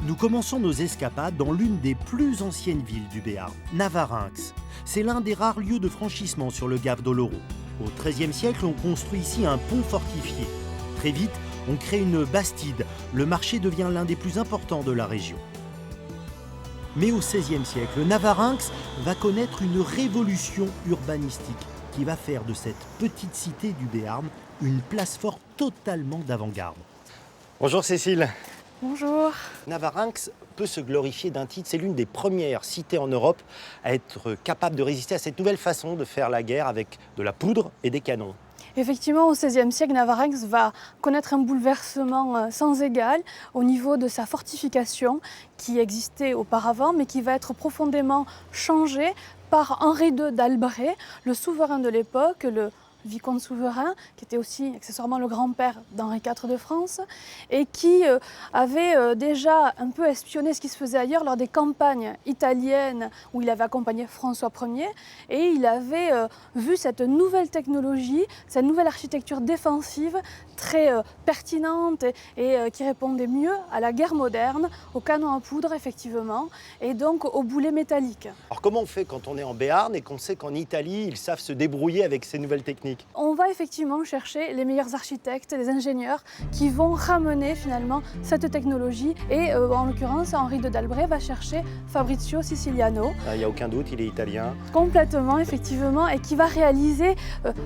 Nous commençons nos escapades dans l'une des plus anciennes villes du Béarn, Navarinx. C'est l'un des rares lieux de franchissement sur le Gave d'Oloron. Au XIIIe siècle, on construit ici un pont fortifié. Très vite, on crée une bastide. Le marché devient l'un des plus importants de la région. Mais au XVIe siècle, Navarinx va connaître une révolution urbanistique qui va faire de cette petite cité du Béarn une place forte totalement d'avant-garde. Bonjour Cécile. Bonjour. Navarinx peut se glorifier d'un titre. C'est l'une des premières cités en Europe à être capable de résister à cette nouvelle façon de faire la guerre avec de la poudre et des canons. Effectivement, au XVIe siècle, Navarinx va connaître un bouleversement sans égal au niveau de sa fortification qui existait auparavant, mais qui va être profondément changée par Henri II d'Albret, le souverain de l'époque, le vicomte souverain, qui était aussi accessoirement le grand-père d'Henri IV de France, et qui avait déjà un peu espionné ce qui se faisait ailleurs lors des campagnes italiennes où il avait accompagné François Ier, et il avait vu cette nouvelle technologie, cette nouvelle architecture défensive très pertinente et qui répondait mieux à la guerre moderne, aux canons à poudre effectivement, et donc aux boulets métalliques. Alors comment on fait quand on est en Béarn et qu'on sait qu'en Italie, ils savent se débrouiller avec ces nouvelles techniques ? On va effectivement chercher les meilleurs architectes, les ingénieurs qui vont ramener finalement cette technologie. Et en l'occurrence, Henri II d'Albret va chercher Fabrizio Siciliano. Il n'y a aucun doute, il est italien. Complètement, effectivement, et qui va réaliser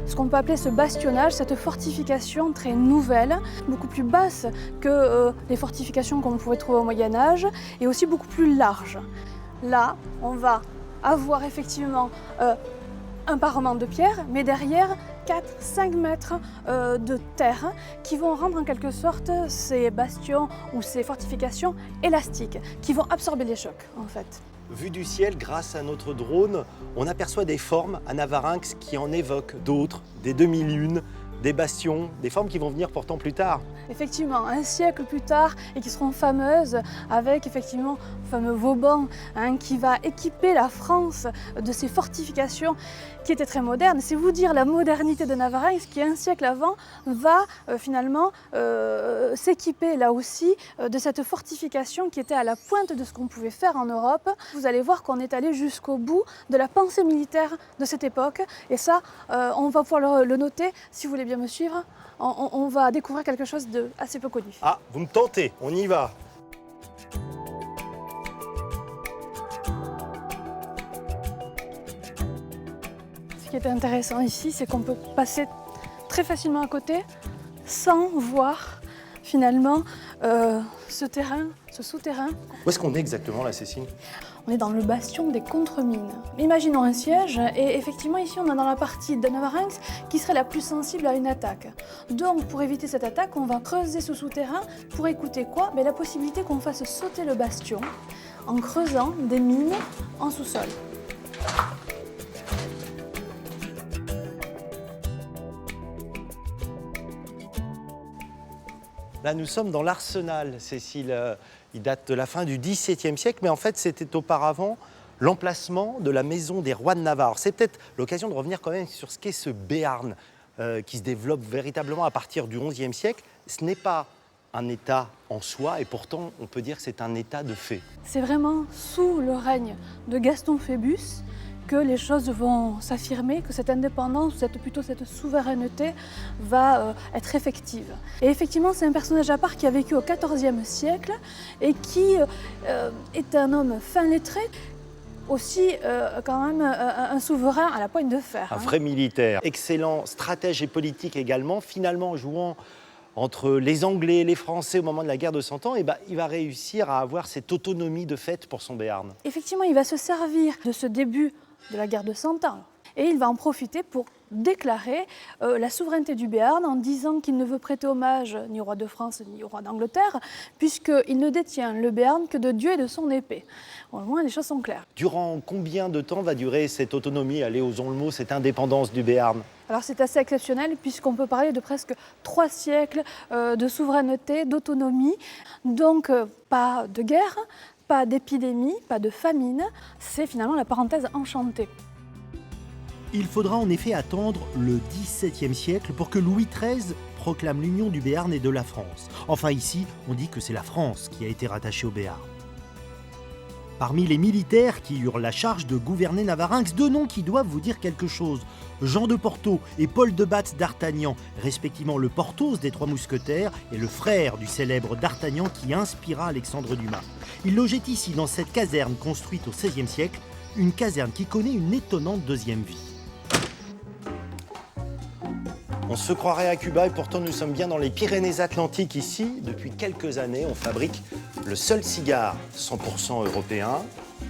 ce qu'on peut appeler ce bastionnage, cette fortification très nouvelle, beaucoup plus basse que les fortifications qu'on pouvait trouver au Moyen-Âge, et aussi beaucoup plus large. Là, on va avoir effectivement un parement de pierre, mais derrière 4-5 mètres de terre qui vont rendre en quelque sorte ces bastions ou ces fortifications élastiques, qui vont absorber les chocs en fait. Vu du ciel, grâce à notre drone, on aperçoit des formes à Navarinx qui en évoquent d'autres, des demi-lunes, des bastions, des formes qui vont venir pourtant plus tard. Effectivement, un siècle plus tard et qui seront fameuses avec effectivement le fameux Vauban qui va équiper la France de ces fortifications qui étaient très modernes. C'est vous dire la modernité de Navarinx qui un siècle avant va finalement s'équiper là aussi de cette fortification qui était à la pointe de ce qu'on pouvait faire en Europe. Vous allez voir qu'on est allé jusqu'au bout de la pensée militaire de cette époque et ça on va pouvoir le noter si vous voulez bien me suivre. On va découvrir quelque chose d'assez peu connu. Ah, vous me tentez, on y va. Ce qui est intéressant ici, c'est qu'on peut passer très facilement à côté sans voir finalement ce terrain, ce souterrain. Où est-ce qu'on est exactement là, Cécile ? On est dans le bastion des contre-mines. Imaginons un siège et effectivement ici on est dans la partie de Navarinx qui serait la plus sensible à une attaque. Donc pour éviter cette attaque, on va creuser ce souterrain pour écouter quoi ? La possibilité qu'on fasse sauter le bastion en creusant des mines en sous-sol. Là, nous sommes dans l'arsenal, Cécile. Il date de la fin du XVIIe siècle, mais en fait, c'était auparavant l'emplacement de la maison des rois de Navarre. C'est peut-être l'occasion de revenir quand même sur ce qu'est ce Béarn, qui se développe véritablement à partir du XIe siècle. Ce n'est pas un État en soi, et pourtant, on peut dire que c'est un État de fait. C'est vraiment sous le règne de Gaston Phébus que les choses vont s'affirmer, que cette indépendance, plutôt cette souveraineté va être effective. Et effectivement, c'est un personnage à part qui a vécu au XIVe siècle et qui est un homme fin lettré, aussi quand même un souverain à la poigne de fer. Un vrai militaire, excellent stratège et politique également, finalement jouant entre les Anglais et les Français au moment de la guerre de 100 ans, il va réussir à avoir cette autonomie de fait pour son Béarn. Effectivement, il va se servir de ce début de la guerre de 100 ans. Et il va en profiter pour déclarer la souveraineté du Béarn en disant qu'il ne veut prêter hommage ni au roi de France ni au roi d'Angleterre, puisqu'il ne détient le Béarn que de Dieu et de son épée. Au moins, les choses sont claires. Durant combien de temps va durer cette autonomie, allez, osons le mot, cette indépendance du Béarn ? Alors c'est assez exceptionnel puisqu'on peut parler de presque 3 siècles de souveraineté, d'autonomie. Donc pas de guerre, pas d'épidémie, pas de famine. C'est finalement la parenthèse enchantée. Il faudra en effet attendre le XVIIe siècle pour que Louis XIII proclame l'union du Béarn et de la France. Enfin ici, on dit que c'est la France qui a été rattachée au Béarn. Parmi les militaires qui eurent la charge de gouverner Navarinx, deux noms qui doivent vous dire quelque chose. Jean de Porto et Paul de Batz d'Artagnan, respectivement le Porthos des Trois Mousquetaires et le frère du célèbre d'Artagnan qui inspira Alexandre Dumas. Ils logeaient ici dans cette caserne construite au XVIe siècle, une caserne qui connaît une étonnante deuxième vie. On se croirait à Cuba et pourtant nous sommes bien dans les Pyrénées-Atlantiques ici. Depuis quelques années, on fabrique le seul cigare 100% européen,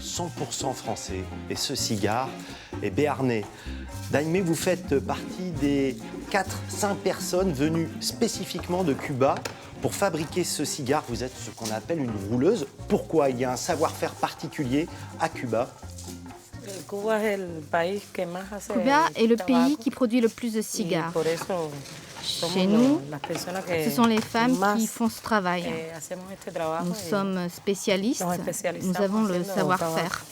100% français. Et ce cigare est béarnais. Daimé, vous faites partie des 4-5 personnes venues spécifiquement de Cuba pour fabriquer ce cigare. Vous êtes ce qu'on appelle une rouleuse. Pourquoi? Il y a un savoir-faire particulier à Cuba. Cuba est le pays qui produit le plus de cigares. Chez nous, ce sont les femmes qui font ce travail. Nous sommes spécialistes, nous avons le savoir-faire.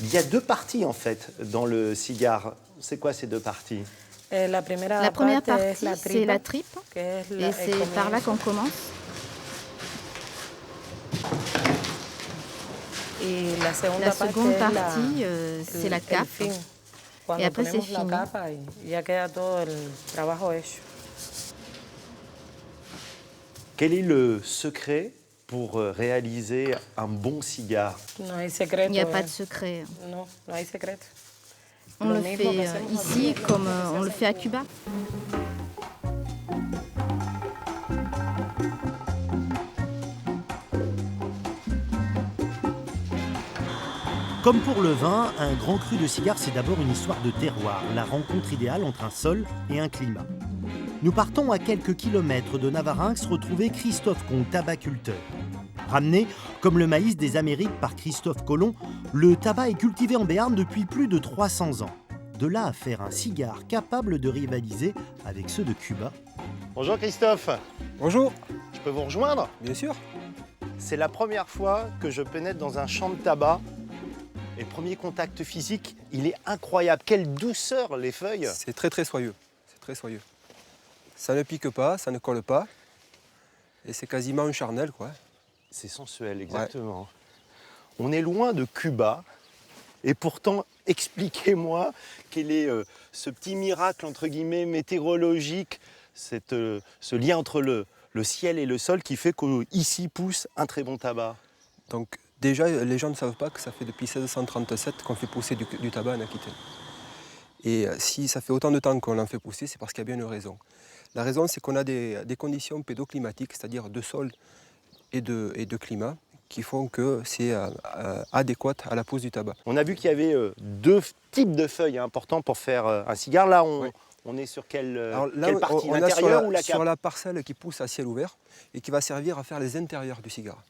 Il y a deux parties en fait dans le cigare. C'est quoi ces deux parties? La première partie, c'est la tripe, et c'est par là qu'on commence. La seconde partie, c'est la cape. Et après, c'est fini. Quel est le secret pour réaliser un bon cigare? Il n'y a pas de secret. On le fait ici comme on le fait à Cuba. Comme pour le vin, un grand cru de cigare, c'est d'abord une histoire de terroir, la rencontre idéale entre un sol et un climat. Nous partons à quelques kilomètres de Navarinx retrouver Christophe Comte, tabaculteur. Ramené, comme le maïs des Amériques par Christophe Colomb, le tabac est cultivé en Béarn depuis plus de 300 ans. De là à faire un cigare capable de rivaliser avec ceux de Cuba. Bonjour Christophe. Bonjour. Je peux vous rejoindre? Bien sûr. C'est la première fois que je pénètre dans un champ de tabac. Et le premier contact physique, il est incroyable. Quelle douceur les feuilles. C'est très soyeux. C'est très soyeux. Ça ne pique pas, ça ne colle pas. Et c'est quasiment un charnel, quoi. C'est sensuel, exactement. Ouais. On est loin de Cuba. Et pourtant, expliquez-moi quel est ce petit miracle, entre guillemets, météorologique, ce lien entre le ciel et le sol qui fait qu'ici pousse un très bon tabac. Donc, déjà, les gens ne savent pas que ça fait depuis 1637 qu'on fait pousser du tabac en Aquitaine. Et si ça fait autant de temps qu'on en fait pousser, c'est parce qu'il y a bien une raison. La raison, c'est qu'on a des conditions pédoclimatiques, c'est-à-dire de sol et de climat, qui font que c'est adéquat à la pousse du tabac. On a vu qu'il y avait deux types de feuilles importants pour faire un cigare. Là, on est sur quelle partie? L'intérieur ou la cape? Sur la parcelle qui pousse à ciel ouvert et qui va servir à faire les intérieurs du cigare.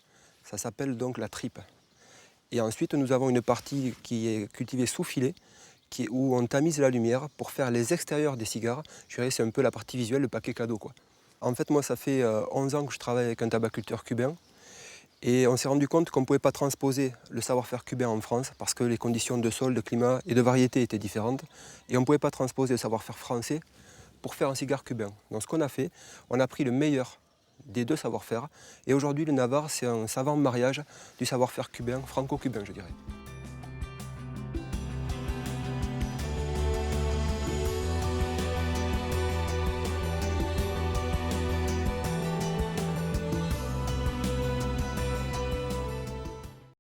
Ça s'appelle donc la tripe. Et ensuite, nous avons une partie qui est cultivée sous filet, où on tamise la lumière pour faire les extérieurs des cigares. Je dirais c'est un peu la partie visuelle, le paquet cadeau, quoi. En fait, moi, ça fait 11 ans que je travaille avec un tabaculteur cubain. Et on s'est rendu compte qu'on ne pouvait pas transposer le savoir-faire cubain en France parce que les conditions de sol, de climat et de variété étaient différentes. Et on ne pouvait pas transposer le savoir-faire français pour faire un cigare cubain. Donc ce qu'on a fait, on a pris le meilleur des deux savoir-faire. Et aujourd'hui, le Navarre, c'est un savant mariage du savoir-faire cubain, franco-cubain, je dirais.